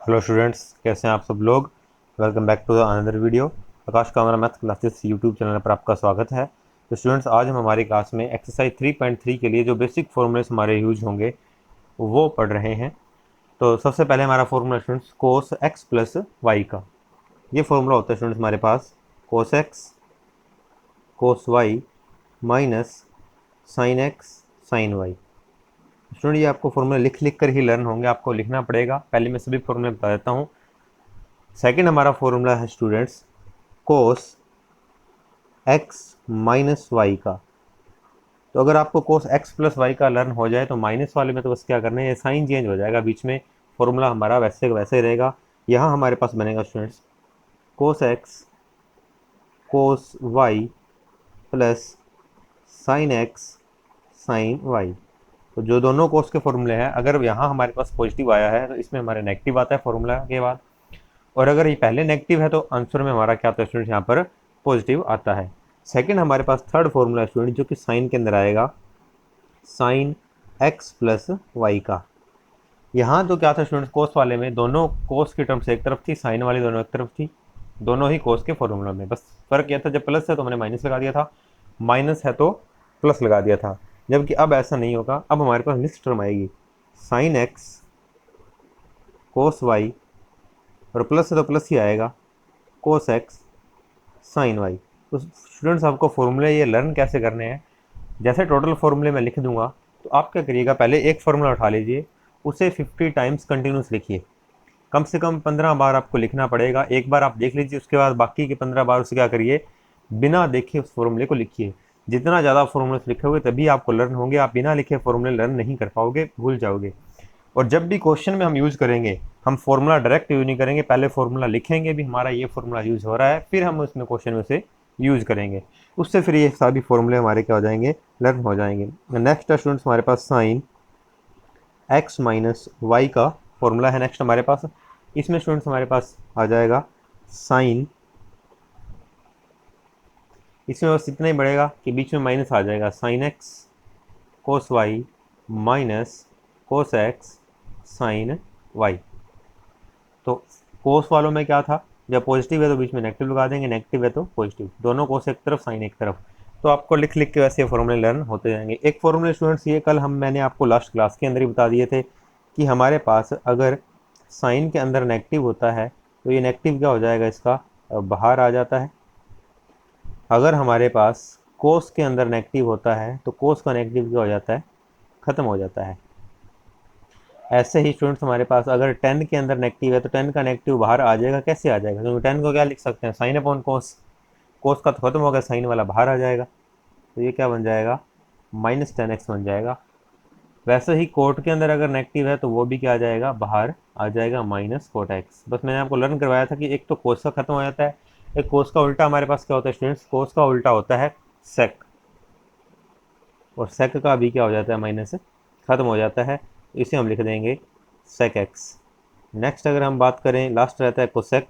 Hello students, कैसे हैं आप सब लोग। Welcome back to the another video. Akash Kamra math classes YouTube channel पर आपका स्वागत है। तो स्टूडेंट्स, आज हम हमारी क्लास में एक्सरसाइज 3.3 के लिए जो बेसिक फॉर्मूलेस हमारे यूज होंगे वो पढ़ रहे हैं। तो सबसे पहले हमारा formula students cos x plus y का। ये फॉर्मूला होता है स्टूडेंट्स हमारे पास cos x cos y minus sine x sine y. Student, ये आपको फॉर्मूला लिख लिख कर ही लर्न होंगे, आपको लिखना पड़ेगा। पहले मैं सभी फॉर्मूले बता देता हूँ। सेकंड हमारा फॉर्मूला है students cos x minus y का। तो अगर आपको कोस एक्स प्लस वाई का लर्न हो जाए तो माइनस वाले में तो बस क्या करना है, ये साइन चेंज हो जाएगा बीच में, फॉर्मूला हमारा वैसे वैसे रहेगा। यहाँ हमारे पास बनेगा students cos x cos y plus sine x sine y. तो जो दोनों कोस के फॉर्मूले हैं, अगर यहाँ हमारे पास पॉजिटिव आया है तो इसमें हमारे नेगेटिव आता है फॉर्मूला के बाद, और अगर ये पहले नेगेटिव है तो आंसर में हमारा क्या आता है स्टूडेंट, यहाँ पर पॉजिटिव आता है। सेकंड हमारे पास थर्ड फॉर्मूला स्टूडेंट जो कि साइन के अंदर आएगा, साइन एक्स प्लस वाई का। यहाँ तो क्या था स्टूडेंट, कोस वाले में दोनों कोस की टर्म्स एक तरफ थी, साइन वाली दोनों एक तरफ थी, दोनों ही कोस के फॉर्मूला में। बस फर्क यह था, जब प्लस है तो हमने माइनस लगा दिया था, माइनस है तो प्लस लगा दिया था। जबकि अब ऐसा नहीं होगा, अब हमारे पास मिक्स टर्म आएगी, साइन एक्स कोस वाई, और प्लस है तो प्लस ही आएगा, कोस एक्स साइन वाई। तो स्टूडेंट्स, आपको फॉर्मूले ये लर्न कैसे करने हैं, जैसे टोटल फॉर्मूले मैं लिख दूंगा तो आप क्या करिएगा, पहले एक फार्मूला उठा लीजिए, उसे 50 टाइम्स कंटिन्यूस लिखिए। कम से कम 15 बार आपको लिखना पड़ेगा। एक बार आप देख लीजिए, उसके बाद बाकी के 15 बार उसे क्या करिए, बिना देखे उस फॉर्मूले को लिखिए। जितना ज़्यादा फॉर्मूले लिखोगे तभी आपको लर्न होंगे, आप बिना लिखे फॉर्मूले लर्न नहीं कर पाओगे, भूल जाओगे। और जब भी क्वेश्चन में हम यूज़ करेंगे, हम फॉर्मूला डायरेक्ट यूज नहीं करेंगे, पहले फॉर्मूला लिखेंगे भी हमारा ये फॉर्मूला यूज़ हो रहा है, फिर हम उसमें क्वेश्चन में से यूज़ करेंगे। उससे फिर ये सभी फॉर्मूले हमारे क्या हो जाएंगे, लर्न हो जाएंगे। नेक्स्ट स्टूडेंट्स हमारे पास साइन एक्स माइनस वाई का फॉर्मूला है नेक्स्ट हमारे पास। इसमें स्टूडेंट्स हमारे पास आ जाएगा साइन, इसमें बस इतना ही बढ़ेगा कि बीच में माइनस आ जाएगा, sine x cos y minus cos x sine y. तो कोस वालों में क्या था, जब पॉजिटिव है तो बीच में नेगेटिव लगा देंगे, नेगेटिव है तो पॉजिटिव, दोनों कोस एक तरफ साइन एक तरफ। तो आपको लिख लिख के वैसे फॉर्मूले लर्न होते जाएंगे। एक फॉर्मूले स्टूडेंट्स ये कल मैंने आपको लास्ट क्लास के अंदर ही बता दिए थे कि हमारे पास अगर साइन के अंदर नेगेटिव होता है तो ये नेगेटिव क्या हो जाएगा, इसका बाहर आ जाता है। अगर हमारे पास कोस के अंदर नेगेटिव होता है तो कोस का नेगेटिव क्या हो जाता है, ख़त्म हो जाता है। ऐसे ही स्टूडेंट्स हमारे पास अगर 10 के अंदर नेगेटिव है तो 10 का नेगेटिव बाहर आ जाएगा। कैसे आ जाएगा, क्योंकि 10 को क्या लिख सकते हैं, साइन अपॉन कोस, कोस का तो खत्म हो गया, साइन वाला बाहर आ जाएगा, तो ये क्या बन जाएगा, -10x बन जाएगा। वैसे ही कोट के अंदर अगर नेगेटिव है तो वो भी क्या आ जाएगा, बाहर आ जाएगा, -cot x। बस मैंने आपको लर्न करवाया था कि एक तो कोस का खत्म हो जाता है, एक कोस का उल्टा हमारे पास क्या होता है स्टूडेंट्स, कोस का उल्टा होता है सेक, और सेक का भी क्या हो जाता है, माइनस खत्म हो जाता है, इसे हम लिख देंगे सेक एक्स। नेक्स्ट अगर हम बात करें, लास्ट रहता है कोसेक।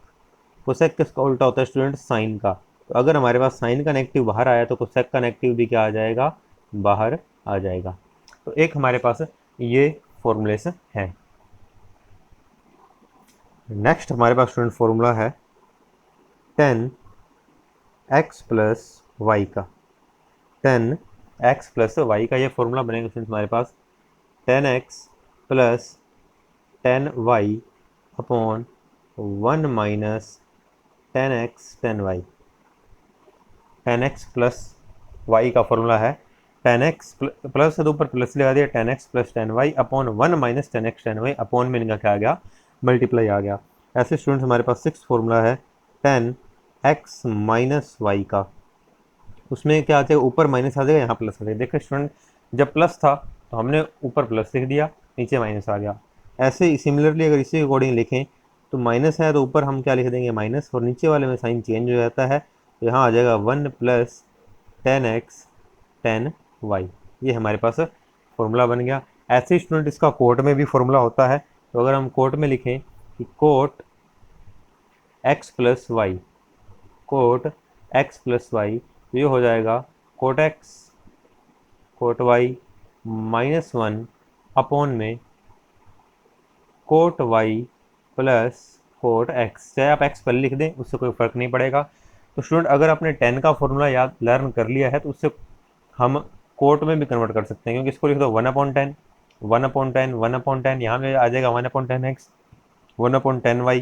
कोसेक किसका उल्टा होता है स्टूडेंट, साइन का। तो अगर हमारे पास साइन का नेगेटिव बाहर आया तो कोसेक का नेगेटिव भी क्या आ जाएगा, बाहर आ जाएगा। तो एक हमारे पास ये फॉर्मूलेस है। नेक्स्ट हमारे पास स्टूडेंट फॉर्मूला है 10x प्लस वाई का। 10x प्लस वाई का ये फॉर्मूला बनेगा स्टूडेंट हमारे पास 10x plus 10y upon 1 minus 10x 10y। 10x plus y का फॉर्मूला है 10x प्लस से तो ऊपर प्लस लगा दिया, 10x plus 10y upon 1 minus 10x 10y, upon में इनका क्या आ गया, मल्टीप्लाई आ गया। ऐसे स्टूडेंट्स हमारे पास सिक्स फॉर्मूला है 10x माइनस वाई का। उसमें क्या आ जाएगा, ऊपर माइनस आ जाएगा, यहाँ प्लस आ जाएगा। देखो स्टूडेंट, जब प्लस था तो हमने ऊपर प्लस लिख दिया, नीचे माइनस आ गया। ऐसे ही सिमिलरली अगर इसी अकॉर्डिंग लिखें तो माइनस है तो ऊपर हम क्या लिख देंगे, माइनस, और नीचे वाले में साइन चेंज हो जाता है, तो यहाँ आ जाएगा 1 प्लस 10x 10y। ये हमारे पास फॉर्मूला बन गया। ऐसे ही स्टूडेंट इसका कोट में भी फॉर्मूला होता है। तो अगर हम कोट में लिखें कि cot x plus y, cot x plus y, तो ये हो जाएगा cot x cot y -1 upon में cot y plus cot x, चाहे आप एक्स पहले लिख दें उससे कोई फ़र्क नहीं पड़ेगा। तो स्टूडेंट अगर आपने टेन का फॉर्मूला याद लर्न कर लिया है तो उससे हम कोट में भी कन्वर्ट कर सकते हैं, क्योंकि इसको लिख दो 1/10, 1/10, 1/10, यहाँ पे आ जाएगा 1/10x, 1/10y।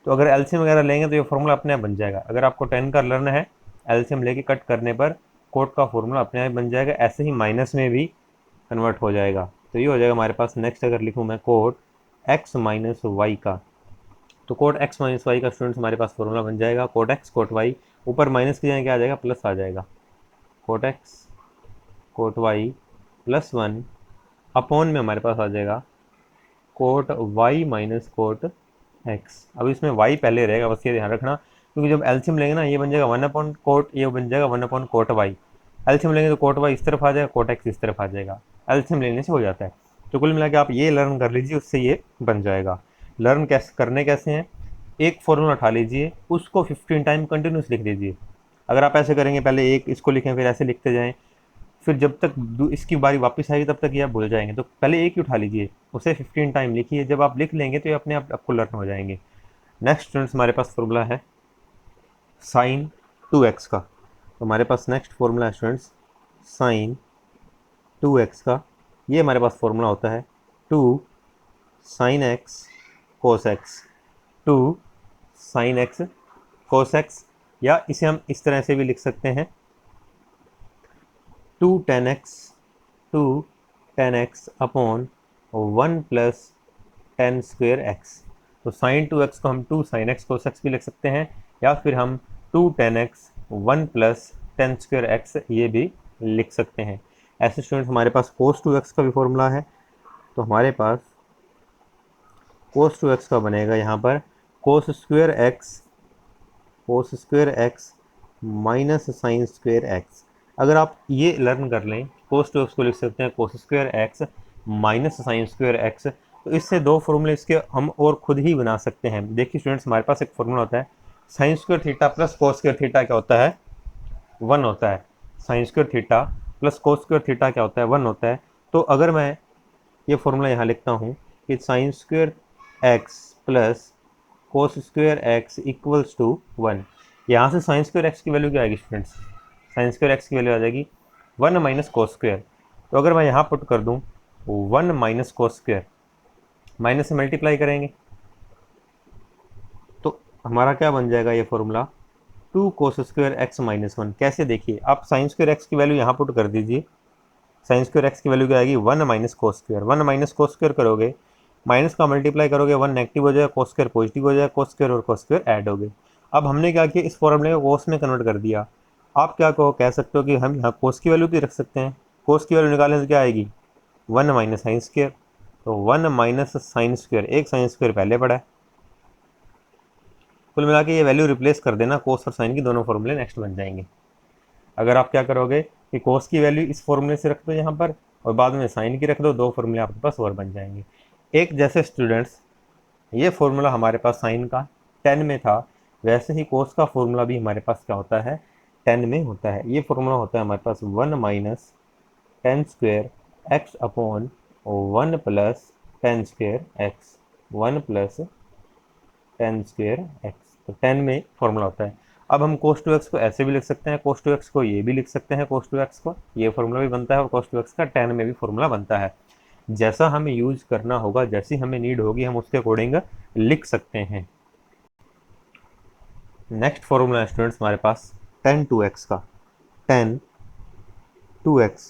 तो अगर एलसीएम वगैरह लेंगे तो ये फॉर्मूला अपने आप बन जाएगा। अगर आपको 10 का लर्न है, एलसीएम लेके कट करने पर कोट का फॉर्मूला अपने आप बन जाएगा। ऐसे ही माइनस में भी कन्वर्ट हो जाएगा। तो ये हो जाएगा हमारे पास। नेक्स्ट अगर लिखूँ मैं कोट एक्स माइनस वाई का, तो कोट एक्स माइनस वाई का स्टूडेंट्स हमारे पास फॉर्मूला बन जाएगा कोट एक्स कोट वाई, ऊपर माइनस की जाएगा क्या आ जाएगा, प्लस आ जाएगा। Cot x cot y plus 1 upon में हमारे पास आ जाएगा cot y minus cot x. अब इसमें वाई पहले रहेगा, बस ये ध्यान रखना, क्योंकि जब एलसीएम लेंगे ना ये बन जाएगा 1 अपॉन कोट, ये बन जाएगा 1 अपॉन कोट वाई। एलसीएम लेंगे तो कोट वाई इस तरफ आ जाएगा, कोट एक्स इस तरफ आ जाएगा। एलसीएम लेने से हो जाता है। तो कुल मिला के आप ये लर्न कर लीजिए, उससे ये बन जाएगा। लर्न कैसे करने कैसे हैं, एक फॉर्मूला उठा लीजिए, उसको 15 टाइम कंटिन्यूस लिख लीजिए। अगर आप ऐसे करेंगे, पहले एक इसको लिखें फिर ऐसे लिखते जाएं, फिर जब तक इसकी बारी वापस आएगी तब तक ये आप भूल जाएंगे। तो पहले एक ही उठा लीजिए, उसे 15 टाइम लिखिए, जब आप लिख लेंगे तो ये अपने आप आपको लर्न हो जाएंगे। नेक्स्ट स्टूडेंट्स हमारे पास फॉर्मूला है साइन 2x का। तो हमारे पास नेक्स्ट फॉर्मूला है स्टूडेंट्स साइन 2x का। ये हमारे पास फॉर्मूला होता है 2 sine x cos x, 2 sine x cos x, या इसे हम इस तरह से भी लिख सकते हैं 2 tan x upon 1 plus ten square x. तो साइन 2x को हम 2 साइन एक्स कोस एक्स भी लिख सकते हैं, या फिर हम 2 tan x 1 plus ten square x ये भी लिख सकते हैं। ऐसे स्टूडेंट हमारे पास कोस 2x का भी फॉर्मूला है। तो हमारे पास कोस 2x का बनेगा यहाँ पर कोस square x minus sign square x. अगर आप ये लर्न कर लें, कोस 2x को लिख सकते हैं कोस square x minus sign square x. तो इससे दो फॉर्मूले इसके हम और खुद ही बना सकते हैं। देखिए स्टूडेंट्स हमारे पास एक फॉर्मूला होता है sine square theta plus cos square theta क्या होता है, 1 होता है। Sine square theta plus cos square theta क्या होता है, 1 होता है। तो अगर मैं ये फॉर्मूला यहाँ लिखता हूँ कि sine square x plus cos square x equals to 1, यहाँ से साइन स्क्वेयर एक्स की वैल्यू क्या आएगी स्टूडेंट्स, साइन स्क्वेयर एक्स की वैल्यू आ जाएगी 1 माइनस कोस स्क्वेयर। तो अगर मैं यहाँ पुट कर दूँ 1 माइनस कोस स्क्वेयर, माइनस से मल्टीप्लाई करेंगे तो हमारा क्या बन जाएगा ये फॉर्मूला 2 कोस स्क्वेयर एक्स माइनस 1। कैसे, देखिए आप साइन स्क्वेयर एक्स की वैल्यू यहाँ पुट कर दीजिए, साइन स्क्वेयर एक्स की वैल्यू क्या आएगी 1 minus cos square. 1 minus cos square करोगे, माइनस का मल्टीप्लाई करोगे 1 नेगेटिव हो जाएगा, कोस स्क्वेयर पॉजिटिव हो जाएगा, कोस स्क्वेयर और कोस स्क्वेयर ऐड हो गए। अब हमने क्या किया, इस फॉर्मूले को कोस में कन्वर्ट कर दिया। आप क्या कह सकते हो कि हम यहाँ कोस की वैल्यू भी रख सकते हैं। कोस की वैल्यू निकालने से क्या आएगी 1 माइनस साइन स्क्वेयर। तो 1 माइनस साइन स्क्वेयर, एक साइन स्क्वेयर पहले पड़ा है। कुल मिला के ये वैल्यू रिप्लेस कर देना, कोस और साइन की दोनों फॉर्मूले नेक्स्ट बन जाएंगे। अगर आप क्या करोगे कि कोस की वैल्यू इस फॉर्मूले से रख दो यहाँ पर और बाद में साइन की रख दो, दो फॉर्मूले आपके पास और बन जाएंगे। एक जैसे स्टूडेंट्स ये फॉर्मूला हमारे पास साइन का 10 में था, वैसे ही कोस का फॉर्मूला भी हमारे पास क्या होता है 10 में होता है। ये फॉर्मूला होता है हमारे पास 1 minus ten square x upon 1 plus ten square x, 1 plus ten square x. तो 10 में फॉर्मूला होता है। अब हम कोस 2x को ऐसे भी लिख सकते हैं, कोस 2x को ये भी लिख सकते हैं, कोस 2x को ये फॉर्मूला भी बनता है और कोस 2x का 10 में भी फॉर्मूला बनता है। जैसा हमें यूज करना होगा, जैसी हमें नीड होगी, हम उसके अकॉर्डिंग लिख सकते हैं। नेक्स्ट फॉर्मूला है स्टूडेंट्स हमारे पास tan 2x का। tan 2x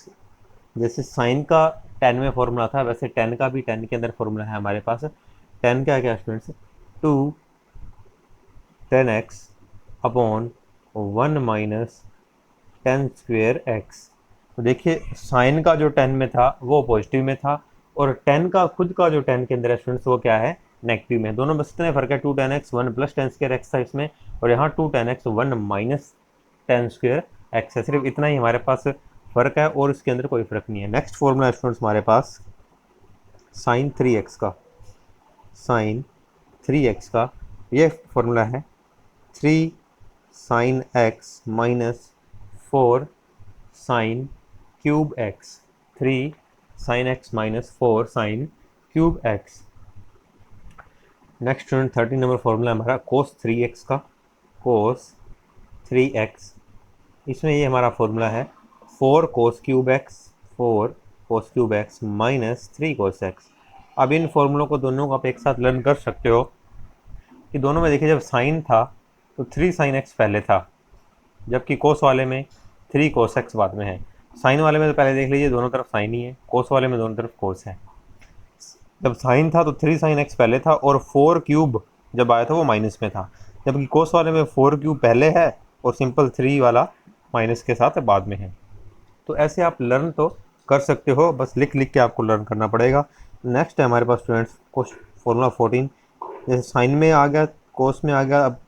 जैसे साइन का 10 में फॉर्मूला था, वैसे tan का भी 10 के अंदर फॉर्मूला है हमारे पास। tan क्या क्या students 2 tan x upon 1 minus ten square x. तो देखिए साइन का जो 10 में था वो पॉजिटिव में था, और 10 का खुद का जो 10 के अंदर है स्टूडेंट्स वो क्या है नेगेटिव में। दोनों बस इतना फर्क है 2 tan x 1 plus ten square x था इसमें, और यहाँ 2 tan x 1 minus ten square x है। सिर्फ इतना ही हमारे पास फर्क है और इसके अंदर कोई फर्क नहीं है। नेक्स्ट फॉर्मूला स्टूडेंट्स हमारे पास साइन 3x का। साइन 3x का ये फॉर्मूला है 3 sign x minus 4 sine cube x, 3 sign x minus 4 sine cube x. Next student 13 number formula हमारा कोस 3x का, कोस 3x। इसमें ये हमारा फॉर्मूला है 4 cos cube x, 4 cos cube x minus 3 cos x. अब इन फॉर्मूलों को दोनों को आप एक साथ लर्न कर सकते हो कि दोनों में देखिए जब साइन था तो 3 साइन एक्स पहले था, जबकि कोस वाले में 3 कोस एक्स बाद में है। साइन वाले में तो पहले देख लीजिए दोनों तरफ साइन ही है, कोस वाले में दोनों तरफ कोस है। जब साइन था तो 3 साइन एक्स पहले था और 4 क्यूब जब आया था वो माइनस में था, जबकि कोस वाले में 4 क्यूब पहले है और सिंपल 3 वाला माइनस के साथ बाद में है। तो ऐसे आप लर्न तो कर सकते हो, बस लिख लिख के आपको लर्न करना पड़ेगा। नेक्स्ट है हमारे पास स्टूडेंट्स फॉर्मूला 14। जैसे साइन में आ गया, कोस में आ गया, अब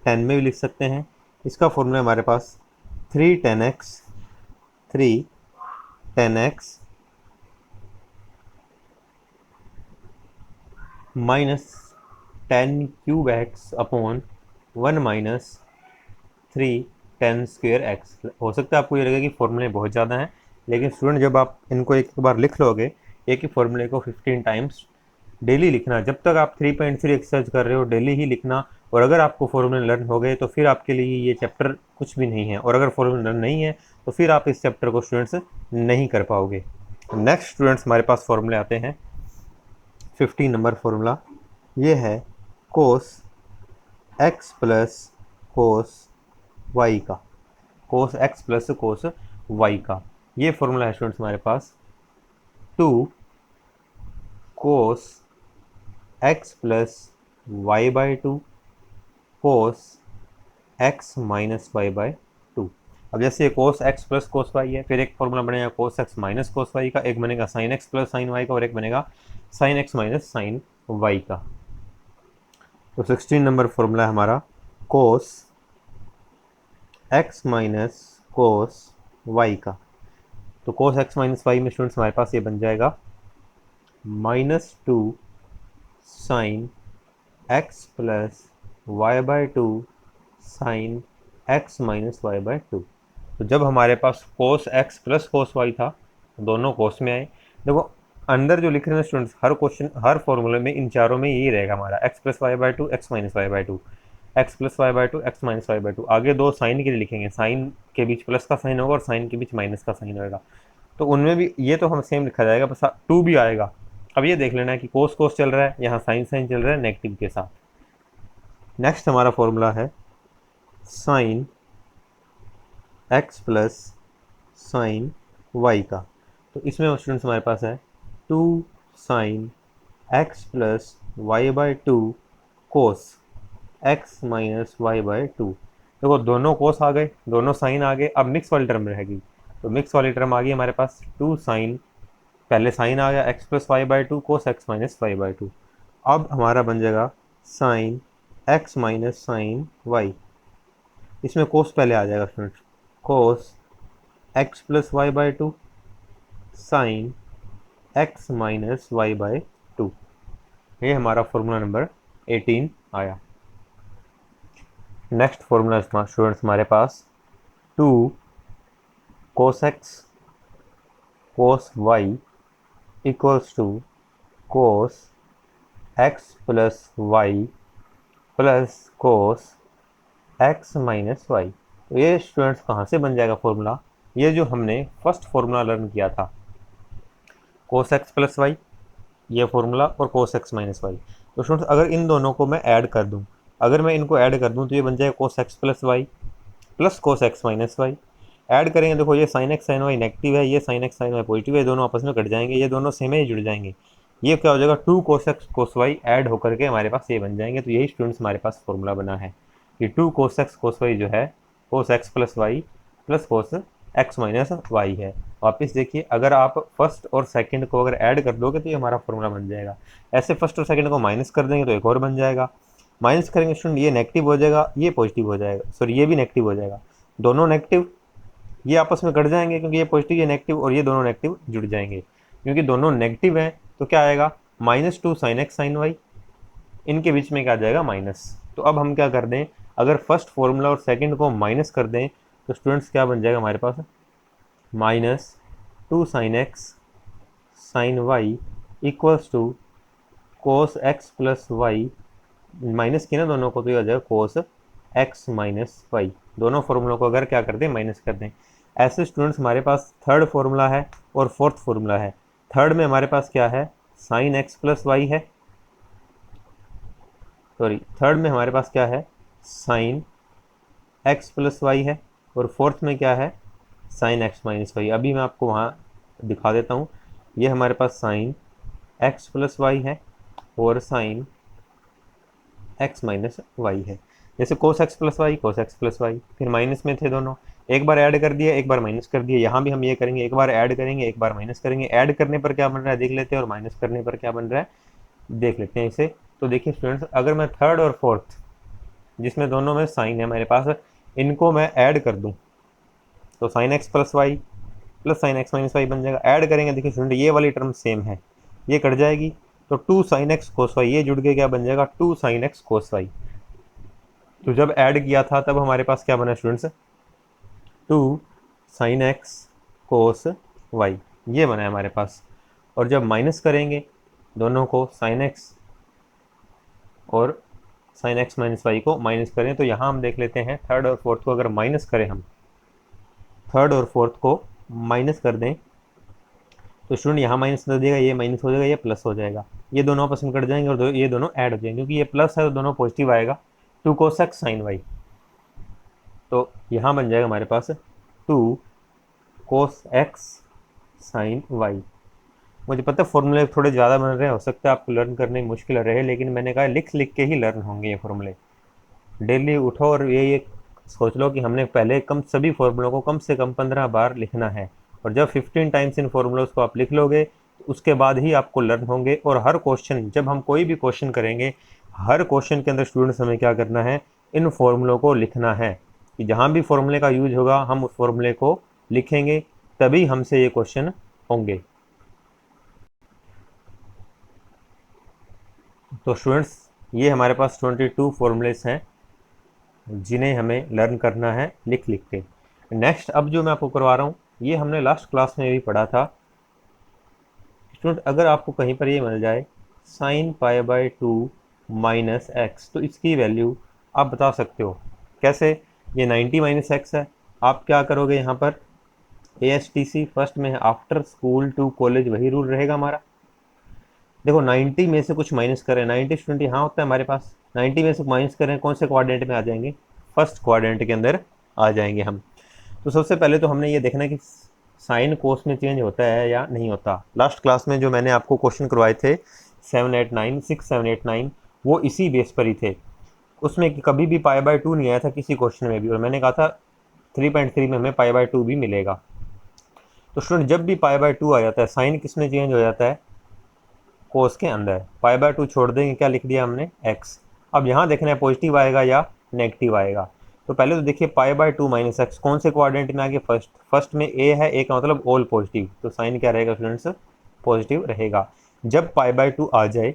10 में भी लिख सकते हैं। इसका फॉर्मूला हमारे पास 3 10x, 3 10x minus 10 cube x upon 1 minus 3 10 square x. हो सकता है आपको ये लगे कि फॉर्मूले बहुत ज़्यादा हैं, लेकिन स्टूडेंट जब आप इनको एक बार लिख लोगे, एक ही फॉर्मूले को 15 टाइम्स डेली लिखना, जब तक आप 3.3 एक्सरसाइज कर रहे हो डेली ही लिखना। और अगर आपको फॉर्मूले लर्न हो गए तो फिर आपके लिए ये चैप्टर कुछ भी नहीं है, और अगर फॉर्मूले लर्न नहीं है तो फिर आप इस चैप्टर को स्टूडेंट्स नहीं कर पाओगे। नेक्स्ट स्टूडेंट्स हमारे पास फॉर्मूले आते हैं 15 नंबर फॉर्मूला। ये है cos x plus cos y का, cos x plus cos y का। ये फॉर्मूला है स्टूडेंट्स हमारे पास 2 cos x plus y by 2 cos x minus y by 2। अब जैसे cos x plus cos y है, फिर एक फॉर्मूला बनेगा cos x minus cos y का, एक बनेगा sine x plus sine y का, और एक बनेगा sine x minus sine y का। तो 16 नंबर फॉर्मूला है हमारा cos x minus cos y का। तो कोस एक्स माइनस वाई में स्टूडेंट्स हमारे पास ये बन जाएगा -2 sine x plus y by 2 sine x minus y by 2। तो जब हमारे पास cos x plus cos y था, दोनों कोस में आए। देखो अंदर जो लिख रहे हैं स्टूडेंट्स, हर क्वेश्चन हर फॉर्मूले में इन चारों में यही रहेगा हमारा x plus y by 2 x minus y by 2, x plus y by 2 x minus y by 2। आगे दो साइन के लिए लिखेंगे, साइन के बीच प्लस का साइन होगा और साइन के बीच माइनस का साइन होगा, तो उनमें भी ये तो हम सेम लिखा जाएगा, बस 2 भी आएगा। अब ये देख लेना है कि कोस कोस चल रहा है, यहाँ साइन साइन चल रहा है नेगेटिव के साथ। नेक्स्ट हमारा फॉर्मूला है sine x plus sine y का। तो इसमें स्टूडेंट्स हमारे पास है 2 sine x plus y by 2 cos x minus y by 2। देखो दोनों कोस आ गए, दोनों साइन आ गए, अब मिक्स वाली टर्म रहेगी। तो मिक्स वाली टर्म आ गई हमारे पास 2 साइन, पहले साइन आ गया x plus y by 2 cos x minus y by 2। अब हमारा बन जाएगा sine x minus sine y. इसमें कोस पहले आ जाएगा student, cos x plus y by 2 sine x minus y by 2। ये हमारा फॉर्मूला नंबर 18 आया। नेक्स्ट फॉर्मूला स्टूडेंट्स हमारे पास 2 cos x cos y equals to cos x plus y plus cos x minus y. तो ये students कहाँ से बन जाएगा फॉर्मूला, ये जो हमने फर्स्ट फॉर्मूला लर्न किया था कोस एक्स प्लस वाई, ये फॉर्मूला, और कोस एक्स माइनस वाई। तो स्टूडेंट्स अगर इन दोनों को मैं ऐड कर दूं, अगर मैं इनको ऐड कर दूं तो ये बन जाएगा cos x plus y plus cos x minus y. Add करेंगे, देखो ये sine x sine y negative है, ये sine x sine y positive है, दोनों आपस में कट जाएंगे, ये दोनों सेम ही जुड़ जाएंगे। ये क्या हो जाएगा 2 cos x cos Y add होकर के हमारे पास ये बन जाएंगे। तो यही स्टूडेंट्स हमारे पास फॉर्मूला बना है कि 2 कोस एक्स कोस वाई जो है cos x plus y plus cos x minus y है। वापस देखिए, अगर आप फर्स्ट और सेकंड को अगर ऐड कर दोगे तो ये हमारा फॉर्मूला बन जाएगा। ऐसे फर्स्ट और सेकंड को माइनस कर देंगे तो एक और बन जाएगा। माइनस करेंगे स्टूडेंट, ये नेगेटिव हो जाएगा, ये पॉजिटिव हो जाएगा, सॉरी ये भी नेगेटिव हो जाएगा, दोनों नेगेटिव, ये आपस में कट जाएंगे क्योंकि ये पॉजिटिव ये नेगेटिव, और ये दोनों नेगेटिव जुड़ जाएंगे क्योंकि दोनों नेगेटिव हैं। तो क्या आएगा -2 साइन एक्स साइन वाई, इनके बीच में क्या आ जाएगा माइनस। तो अब हम क्या कर दें, अगर फर्स्ट फॉर्मूला और सेकंड को माइनस कर दें तो स्टूडेंट्स क्या बन जाएगा हमारे पास -2 sine x sine y equals to cos x plus y, minus की ना दोनों को तो ये हो जाएगा कोस एक्स माइनस वाई। दोनों फॉर्मूलों को अगर क्या कर दें, माइनस कर दें। ऐसे स्टूडेंट्स हमारे पास थर्ड फॉर्मूला है और फोर्थ फॉर्मूला है। थर्ड में हमारे पास क्या है, साइन एक्स प्लस वाई है, सॉरी थर्ड में हमारे पास क्या है, साइन एक्स प्लस वाई है, और फोर्थ में क्या है, साइन एक्स माइनस वाई। अभी मैं आपको वहाँ दिखा देता हूँ। ये हमारे पास साइन एक्स प्लस वाई है और साइन एक्स माइनस वाई है। जैसे cos x plus y, cos x plus y, फिर माइनस में थे दोनों, एक बार ऐड कर दिया, एक बार माइनस कर दिया। यहाँ भी हम ये करेंगे, एक बार ऐड करेंगे, एक बार माइनस करेंगे। ऐड करने पर क्या बन रहा है देख लेते हैं, और माइनस करने पर क्या बन रहा है देख लेते हैं इसे। तो देखिए स्टूडेंट्स, अगर मैं थर्ड और फोर्थ, जिसमें दोनों में साइन है मेरे पास, इनको मैं ऐड कर दूँ तो sine x plus y plus sine x minus y बन जाएगा। ऐड करेंगे, देखिए स्टूडेंट ये वाली टर्म सेम है, ये कट जाएगी, तो two sine x cos y, ये जुड़ के क्या बन जाएगा, two sine x cos y. तो जब ऐड किया था तब हमारे पास क्या बना students, two sine x cos y, ये बना है हमारे पास। और जब माइनस करेंगे दोनों को, साइन एक्स और साइन एक्स माइनस वाई को माइनस करें, तो यहाँ हम देख लेते हैं थर्ड और फोर्थ को अगर माइनस करें, हम थर्ड और फोर्थ को माइनस कर दें तो स्टूडेंट यहाँ माइनस कर देगा, ये माइनस हो जाएगा, ये प्लस हो जाएगा, ये दोनों आपस में कट जाएंगे और ये दोनों ऐड हो जाएंगे, क्योंकि ये प्लस है तो दोनों पॉजिटिव आएगा, two cos x sine y. तो यहाँ बन जाएगा हमारे पास two cos x sine y. मुझे पता है फॉर्मूले थोड़े ज़्यादा बन रहे हैं, हो सकता है आपको लर्न करने में मुश्किल रहे, लेकिन मैंने कहा लिख लिख के ही लर्न होंगे ये फॉर्मूले। डेली उठो और ये सोच लो कि हमने पहले सभी फॉर्मूलों को कम से कम 15 बार लिखना है, और जब 15 टाइम्स इन फॉर्मूलों को आप लिख लोगे तो उसके बाद ही आपको लर्न होंगे। और हर क्वेश्चन, जब हम कोई भी क्वेश्चन करेंगे, हर क्वेश्चन के अंदर स्टूडेंट्स हमें क्या करना है, इन फॉर्मूलों को लिखना है, कि जहाँ भी फॉर्मूले का यूज होगा हम उस फॉर्मूले को लिखेंगे, तभी हमसे ये क्वेश्चन होंगे। तो स्टूडेंट्स, ये हमारे पास 22 फॉर्मूलेस हैं जिन्हें हमें लर्न करना है लिख लिख के। नेक्स्ट अब जो मैं आपको करवा रहा हूँ, ये हमने लास्ट क्लास में भी पढ़ा था। स्टूडेंट, अगर आपको कहीं पर ये मिल जाए sine pi by two minus x, तो इसकी वैल्यू आप बता सकते हो कैसे। ये 90 माइनस एक्स है, आप क्या करोगे यहाँ पर, ASTC फर्स्ट में है, आफ्टर स्कूल टू कॉलेज, वही रूल रहेगा हमारा। देखो 90 में से कुछ माइनस करें, 90 स्टूडेंट यहाँ होता है हमारे पास, 90 में से माइनस करें, कौन से क्वाड्रेंट में आ जाएंगे, फर्स्ट क्वाड्रेंट के अंदर आ जाएंगे हम। तो सबसे पहले तो हमने ये देखना है कि साइन कोस में चेंज होता है या नहीं होता। लास्ट क्लास में जो मैंने आपको क्वेश्चन करवाए थे 7, 8, 9, 6, 7, 8, 9, वो इसी बेस पर ही थे। उसमें कभी भी पाई बाय 2 नहीं आया था किसी क्वेश्चन में भी, और मैंने कहा था 3.3 में हमें पाई बाय 2 भी मिलेगा। तो स्टूडेंट, जब भी पाई बाय 2 आ जाता है, साइन किस में चेंज हो जाता है, कोस के अंदर। पाई बाय 2 छोड़ देंगे, क्या लिख दिया हमने, एक्स। अब यहाँ देखना है पॉजिटिव आएगा या नेगेटिव आएगा। तो पहले तो देखिए पाई बाय 2 माइनस एक्स कौन से क्वाड्रेंट में आ गया, फर्स्ट में ए है, ए का मतलब ऑल पॉजिटिव, तो साइन क्या रहेगा स्टूडेंट्स, पॉजिटिव रहेगा। जब पाई बाय 2 आ जाए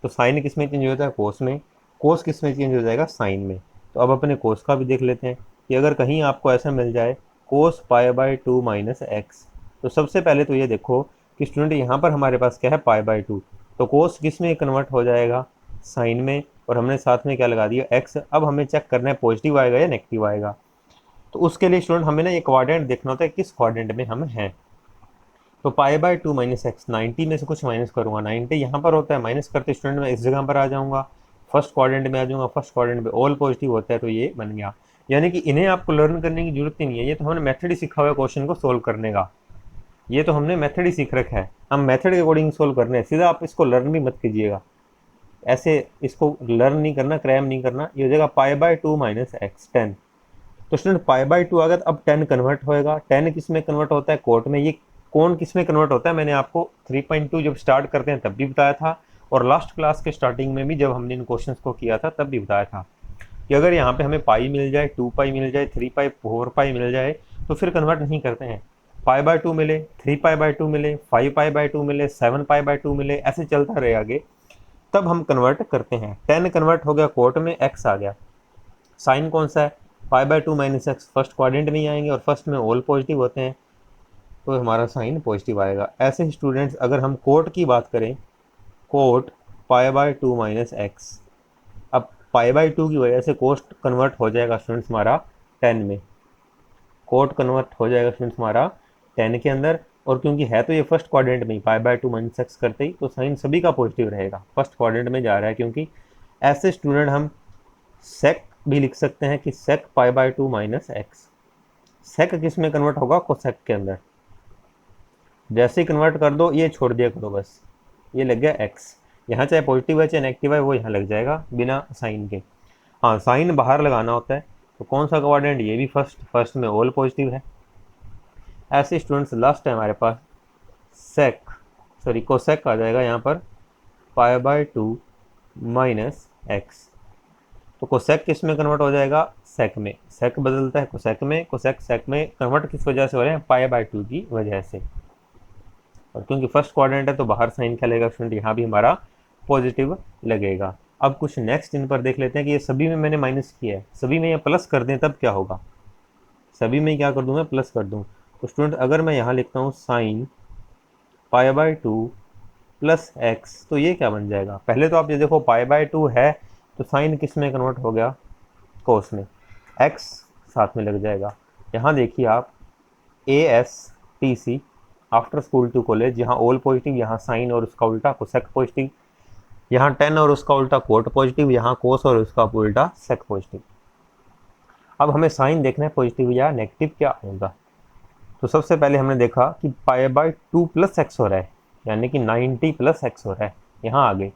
तो साइन किस में चेंज हो जाता है, कोस में, कोस किस में चेंज हो जाएगा, साइन में। तो अब अपने कोस का भी देख लेते हैं कि अगर कहीं आपको ऐसा मिल जाए कोस पाई बाय 2 माइनस एक्स, तो सबसे पहले तो ये देखो कि स्टूडेंट यहाँ पर हमारे पास क्या है, पाई बाय 2, तो कोस किस में कन्वर्ट हो जाएगा, साइन में, और हमने साथ में क्या लगा दिया, एक्स। अब हमें चेक करना है पॉजिटिव आएगा या नेगेटिव आएगा। तो उसके लिए स्टूडेंट हमें ना ये क्वाड्रेंट देखना होता है किस क्वाड्रेंट में हम हैं। तो पाई बाय 2 माइनस एक्स, 90 में से कुछ माइनस करूँगा, 90 यहाँ पर होता है, माइनस करते स्टूडेंट मैं इस जगह पर आ जाऊँगा, फर्स्ट क्वाड्रेंट में आ जाऊँगा, फर्स्ट क्वाड्रेंट में ऑल पॉजिटिव होता है, तो ये बन गया। यानी कि इन्हें आपको लर्न करने की जरूरत ही नहीं है, ये तो हमने मेथड ही सीखा हुआ है क्वेश्चन को सोल्व करने का, ये तो हमने मेथड ही सीख रखा है, हम मेथड के अकॉर्डिंग सोल्व करने हैं। सीधा आप इसको लर्न भी मत कीजिएगा, ऐसे इसको लर्न नहीं करना, क्रैम नहीं करना। ये हो जाएगा पाई बाय 2 माइनस एक्स 10। तो स्टूडेंट पाई बाय 2 आ गया, अब 10 कन्वर्ट होएगा। 10 किस में कन्वर्ट होता है, कोट में। ये कौन किस में कन्वर्ट होता है मैंने आपको 3.2 जब स्टार्ट करते हैं तब भी बताया था, और लास्ट क्लास के स्टार्टिंग में भी जब हमने इन क्वेश्चन को किया था तब भी बताया था कि अगर यहाँ पे हमें पाई मिल जाए, 2 पाई मिल जाए, 3 पाई 4 पाई मिल जाए, तो फिर कन्वर्ट नहीं करते हैं। पाई बाय 2 मिले, 3 पाई बाय 2 मिले, 5 पाई बाय 2 मिले, 7 पाई बाय 2 मिले, ऐसे चलता रहे आगे, तब हम कन्वर्ट करते हैं। 10 कन्वर्ट हो गया, कोट में एक्स आ गया। साइन कौन सा है, pi by 2 minus x, first quadrant में ही आएंगे और फर्स्ट में ऑल पॉजिटिव होते हैं, तो हमारा साइन पॉजिटिव आएगा। ऐसे ही स्टूडेंट्स अगर हम कोट की बात करें, coat pi by two minus x. अब पाई बाई टू की वजह से कोस्ट कन्वर्ट हो जाएगा स्टूडेंट्स हमारा 10 में, कोट कन्वर्ट हो जाएगा स्टूडेंट्स हमारा 10 के अंदर। और क्योंकि है तो ये फर्स्ट क्वाड्रेंट में ही, pi by two minus x करते ही तो साइन सभी का पॉजिटिव रहेगा, फर्स्ट क्वाड्रेंट में जा रहा है। क्योंकि ऐसे स्टूडेंट हम सेक भी लिख सकते हैं कि sec pi by two minus x. Sec किस में कन्वर्ट होगा? कोसेक के अंदर। जैसे ही कन्वर्ट कर दो ये छोड़ दिया करो बस, ये लग गया एक्स। यहाँ चाहे पॉजिटिव है चाहे नेगेटिव है वो यहाँ लग जाएगा बिना साइन के। हाँ, साइन बाहर लगाना होता है तो कौन सा क्वाड्रेंट? ये भी फर्स्ट में ऑल पॉजिटिव है। ऐसे स्टूडेंट्स लास्ट है हमारे पास कोसेक आ जाएगा यहाँ पर पाई बाई टू माइनस एक्स। तो कोसेक किस में कन्वर्ट हो जाएगा? सेक में। सेक बदलता है कोसेक में, कोसेक सेक में कन्वर्ट किस वजह से हो रहे हैं? पाई बाई टू की वजह से। और क्योंकि फर्स्ट क्वाड्रेंट है तो बाहर साइन क्या लगेगा स्टूडेंट? यहाँ भी हमारा पॉजिटिव लगेगा। अब कुछ नेक्स्ट इन पर देख लेते हैं कि ये सभी में मैंने माइनस किया है, सभी में ये प्लस कर दें तब क्या होगा? सभी में क्या कर दूँ मैं? प्लस कर दूँ। तो स्टूडेंट अगर मैं यहाँ लिखता हूँ sine pi by two plus x तो ये क्या बन जाएगा? पहले तो आप ये देखो पाई बाई टू है तो साइन किस में कन्वर्ट हो गया? कोस में। एक्स साथ में लग जाएगा। यहाँ देखिए आप ASTC after school to college, यहाँ ऑल पॉजिटिव, यहाँ साइन और उसका उल्टा कोसेक पॉजिटिव, यहाँ 10 और उसका उल्टा कोट पॉजिटिव, यहाँ कोस और उसका उल्टा सेक पॉजिटिव। अब हमें साइन देखना है पॉजिटिव या नेगेटिव क्या होगा। तो सबसे पहले हमने देखा कि पाई बाई टू प्लस एक्स हो रहा है, यानी कि 90 प्लस एक्स हो रहा है। यहाँ आ गए,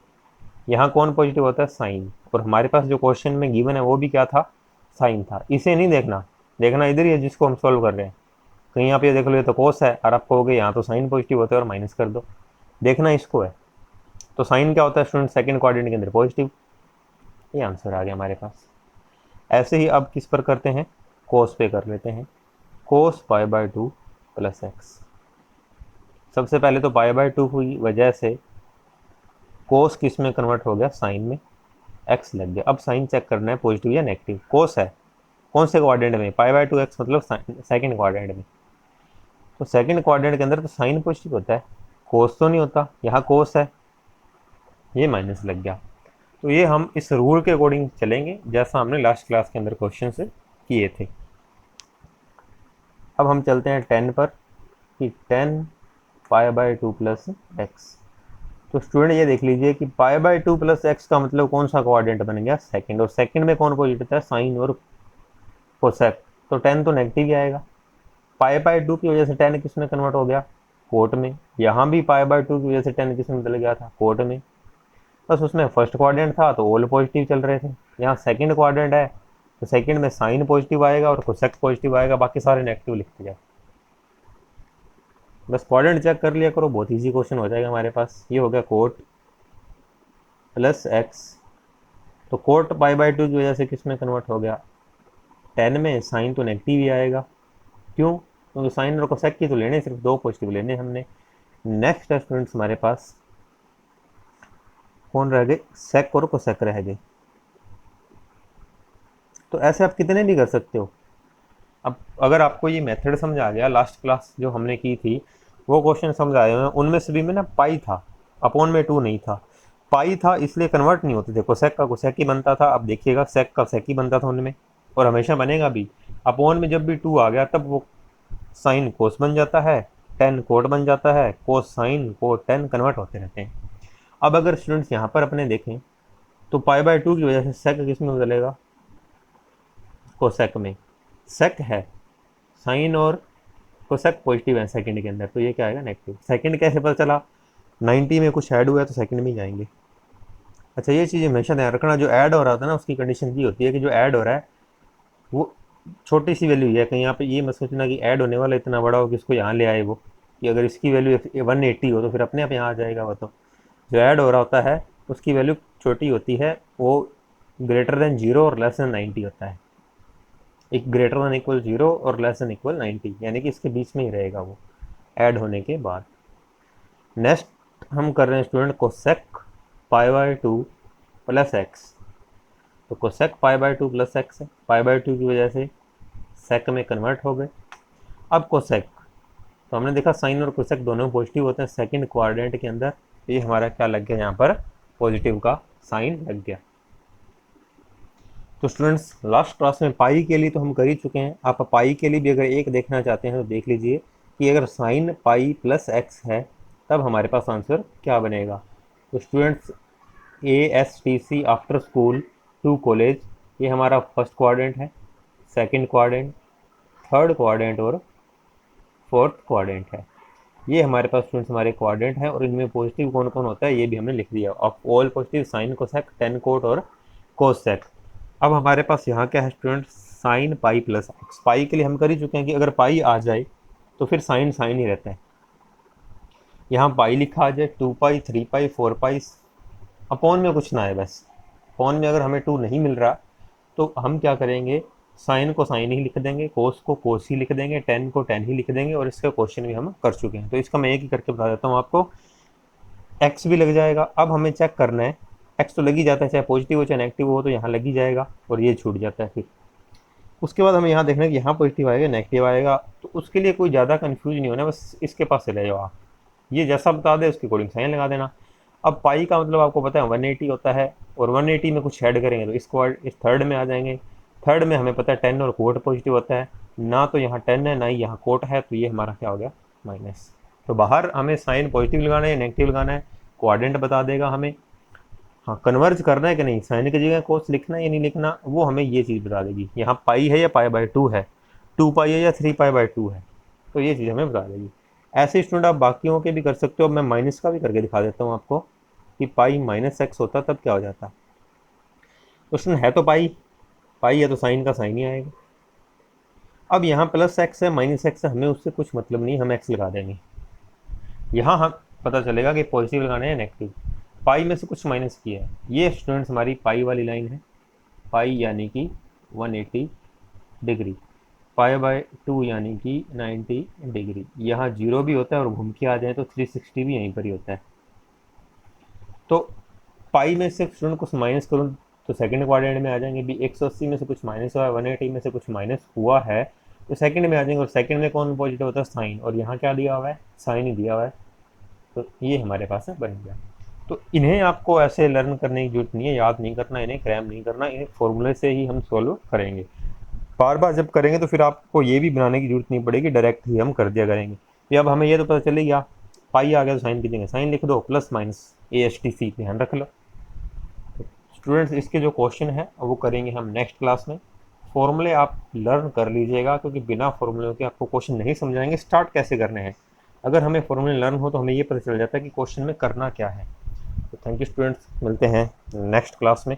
यहाँ कौन पॉजिटिव होता है? साइन। और हमारे पास जो क्वेश्चन में गिवन है वो भी क्या था? साइन था। इसे नहीं देखना, देखना इधर ही है जिसको हम सॉल्व कर रहे हैं। कहीं आप ये देख लो ये तो कोस है और आप कहोगे यहाँ तो साइन पॉजिटिव होता है और माइनस कर दो, देखना इसको है। तो साइन क्या होता है स्टूडेंट? सेकंड क्वाड्रेंट के अंदर पॉजिटिव। ये आंसर आ गया हमारे पास। ऐसे ही अब किस पर करते हैं? कोस पे कर लेते हैं। Cos pi by two plus x. सबसे पहले तो पाई बाई टू की वजह से कोस किस में कन्वर्ट हो गया? साइन में, एक्स लग गया। अब साइन चेक करना है पॉजिटिव या नेगेटिव। कोस है कौन से क्वाड्रेंट में? पाई बाई टू एक्स मतलब सेकंड क्वाड्रेंट में। तो सेकंड क्वाड्रेंट के अंदर तो साइन पॉजिटिव होता है, कोस तो नहीं होता। यहाँ कोस है, ये माइनस लग गया। तो ये हम इस रूल के अकॉर्डिंग चलेंगे जैसा हमने लास्ट क्लास के अंदर क्वेश्चन से किए थे। अब हम चलते हैं 10 पर कि 10 पाई बाई टू प्लस एक्स। तो स्टूडेंट ये देख लीजिए कि पाई बाई टू प्लस एक्स का मतलब कौन सा क्वाड्रेंट बन गया? सेकंड। और सेकंड में कौन पॉजिटिव था? साइन और कोसेक। तो 10 तो नेगेटिव ही आएगा। पाई बाई टू की वजह से 10 किस में कन्वर्ट हो गया? कोट में। यहाँ भी पाई बाई टू की वजह से 10 किस में बदल गया था? कोट में। बस उसमें फर्स्ट क्वाड्रेंट था तो ऑल पॉजिटिव चल रहे थे। यहाँ सेकंड क्वाड्रेंट है तो सेकंड में साइन पॉजिटिव आएगा और कोसेक पॉजिटिव आएगा, बाकी सारे नेगेटिव लिखते जाए। बस क्वाड्रेंट चेक कर लिया करो, बहुत इजी क्वेश्चन हो जाएगा हमारे पास। ये हो गया कोट प्लस एक्स। तो कोट पाई बाई टू की वजह से किस में कन्वर्ट हो गया? 10 में। साइन तो नेगेटिव ही आएगा, क्यों? क्योंकि साइन और कोसेक की तो लेने, सिर्फ दो पॉजिटिव लेने हमने। नेक्स्ट है स्टूडेंट्स हमारे पास कौन रह गए? सेक और कोसेक रह गए। तो ऐसे आप कितने भी कर सकते हो। अब अगर आपको ये मेथड समझ आ गया, लास्ट क्लास जो हमने की थी वो क्वेश्चन समझ आए हैं, उनमें सभी में ना पाई था, अपॉन में टू नहीं था। पाई था इसलिए कन्वर्ट नहीं होते थे, कोसेक का कोसेक ही बनता था। अब देखिएगा सेक का सेक ही बनता था उनमें, और हमेशा बनेगा भी। अपॉन में जब भी टू आ गया तब वो साइन कोस बन जाता है, 10 कोट बन जाता है, कोस साइन कोट 10 कन्वर्ट होते रहते हैं। अब अगर स्टूडेंट्स यहाँ पर अपने देखें तो पाई बाई टू की वजह से सेक किस में बदलेगा? कोसेक में। सेक है, साइन और कोसेक पॉजिटिव है सेकंड के अंदर, तो ये क्या आएगा? नेगेटिव। सेकंड कैसे पता चला? 90 में कुछ ऐड हुआ है तो सेकंड में जाएंगे। अच्छा, ये चीज़ हमेशा ध्यान रखना, जो ऐड हो रहा था ना उसकी कंडीशन ये होती है कि जो ऐड हो रहा है वो छोटी सी वैल्यू है। कहीं यहाँ पे ये मत सोचना कि ऐड होने वाला इतना बड़ा हो कि इसको यहाँ ले आए वो, कि अगर इसकी वैल्यू 180 हो तो फिर अपने आप यहाँ आ जाएगा। वो तो जो ऐड हो रहा होता है उसकी वैल्यू छोटी होती है, वो ग्रेटर देन 0 और लेस देन 90 होता है। एक ग्रेटर देन इक्वल 0 और लेस देन इक्वल 90, यानी कि इसके बीच में ही रहेगा वो ऐड होने के बाद। नेक्स्ट हम कर रहे हैं student cosec pi by two plus x. तो cosec pi by two plus x है, पाई बाई टू की वजह से सेक में कन्वर्ट हो गए। अब कोसेक, तो हमने देखा साइन और कोसेक दोनों पॉजिटिव होते हैं सेकंड क्वाड्रेंट के अंदर, ये हमारा क्या लग गया यहाँ पर? पॉजिटिव का साइन लग गया। तो स्टूडेंट्स लास्ट क्लास में पाई के लिए तो हम कर ही चुके हैं। आप पाई के लिए भी अगर एक देखना चाहते हैं तो देख लीजिए कि अगर साइन पाई प्लस एक्स है तब हमारे पास आंसर क्या बनेगा। तो students ASTC after school to college, ये हमारा फर्स्ट क्वाड्रेंट है, सेकंड क्वाड्रेंट, थर्ड क्वाड्रेंट और फोर्थ क्वाड्रेंट है। ये हमारे पास स्टूडेंट्स हमारे क्वाड्रेंट हैं और इनमें पॉजिटिव कौन कौन होता है ये भी हमने लिख दिया। Of all positive sine cosec tan cot और कोसेक। अब हमारे पास यहाँ क्या है student, sine pi plus x. Pi के लिए हम कर ही चुके हैं कि अगर पाई आ जाए तो फिर साइन साइन ही रहता है। यहाँ पाई लिखा आ जाए, 2 पाई 3 पाई 4 पाई, अपॉन में कुछ ना है बस। अपॉन में अगर हमें 2 नहीं मिल रहा तो हम क्या करेंगे, साइन को साइन ही लिख देंगे, कोस को कोस ही लिख देंगे, टेन को टेन ही लिख देंगे। और इसका क्वेश्चन भी हम कर चुके हैं, तो इसका मैं एक ही करके बता देता हूँ आपको। एक्स भी लग जाएगा। अब हमें चेक करना है, एक्स तो लग ही जाता है, चाहे पॉजिटिव हो चाहे नेगेटिव हो, तो यहाँ लग ही जाएगा और ये छूट जाता है। फिर उसके बाद हमें यहाँ देखना है कि यहाँ पॉजिटिव आएगा नेगेटिव आएगा, तो उसके लिए कोई ज़्यादा कन्फ्यूज नहीं होना, बस इसके पास चले जाओ आप, ये जैसा बता दे उसके अकॉर्डिंग साइन लगा देना। अब पाई का मतलब आपको पता है 180 होता है, और 180 में कुछ ऐड करेंगे तो इस थर्ड में आ जाएंगे। थर्ड में हमें पता है 10 और कोट पॉजिटिव होता है, ना तो यहाँ 10 है ना ही यहाँ कोट है, तो ये हमारा क्या हो गया, माइनस। तो बाहर हमें साइन पॉजिटिव लगाना है नेगेटिव लगाना है, क्वाड्रेंट बता देगा हमें। हाँ, कन्वर्ज करना है कि नहीं, साइन की जगह कोस लिखना है या नहीं लिखना, वो हमें ये चीज़ बता देगी। यहाँ पाई है या पाई बाई 2 है, 2 पाई है या 3 पाई बाई 2 है, तो ये चीज़ हमें बता देगी। ऐसे स्टूडेंट आप बाकियों के भी कर सकते हो। अब मैं माइनस का भी करके दिखा देता हूँ आपको कि पाई माइनस एक्स होता तब क्या हो जाता। तो स्टूडेंट है तो पाई है तो साइन का साइन ही आएगा। अब यहाँ प्लस एक्स है माइनस एक्स है, हमें उससे कुछ मतलब नहीं, हम एक्स लगा देंगे। यहाँ हम पता चलेगा कि पॉजिटिव लगाना है नेगेटिव। पाई में से कुछ माइनस किया है, ये स्टूडेंट्स हमारी पाई वाली लाइन है, पाई यानी कि 180 डिग्री, पाई बाय 2 यानी कि 90 डिग्री। यहाँ 0 भी होता है और घूम के आ जाए तो 360 भी यहीं पर ही होता है। तो पाई में से स्टूडेंट कुछ माइनस करूँ तो सेकंड क्वाड्रेंट में आ जाएंगे भी। 180 में से कुछ माइनस हुआ है, 180 में से कुछ माइनस हुआ है तो सेकंड में आ जाएंगे, और सेकंड में कौन पॉजिटिव होता है, साइन, और यहाँ क्या दिया हुआ है, साइन ही दिया हुआ है। तो ये हमारे पास है, बन गया। तो इन्हें आपको ऐसे लर्न करने की जरूरत नहीं है, याद नहीं करना, इन्हें क्रैम नहीं करना, इन्हें फॉर्मूले से ही हम सॉल्व करेंगे। बार बार जब करेंगे तो फिर आपको ये भी बनाने की जरूरत नहीं पड़ेगी, डायरेक्ट ही हम कर दिया करेंगे। तो अब हमें ये तो पता चले गया, पाई आ गया तो साइन की जगह साइन लिख दो, प्लस माइनस ASTC ध्यान रख लो। तो स्टूडेंट्स इसके जो क्वेश्चन है वो करेंगे हम नेक्स्ट क्लास में। फॉर्मूले आप लर्न कर लीजिएगा, क्योंकि बिना फॉर्मूले के आपको क्वेश्चन नहीं समझाएंगे स्टार्ट कैसे करने हैं। अगर हमें फॉर्मूले लर्न हो तो हमें ये पता चल जाता है कि क्वेश्चन में करना क्या है। तो थैंक यू स्टूडेंट्स, मिलते हैं नेक्स्ट क्लास में।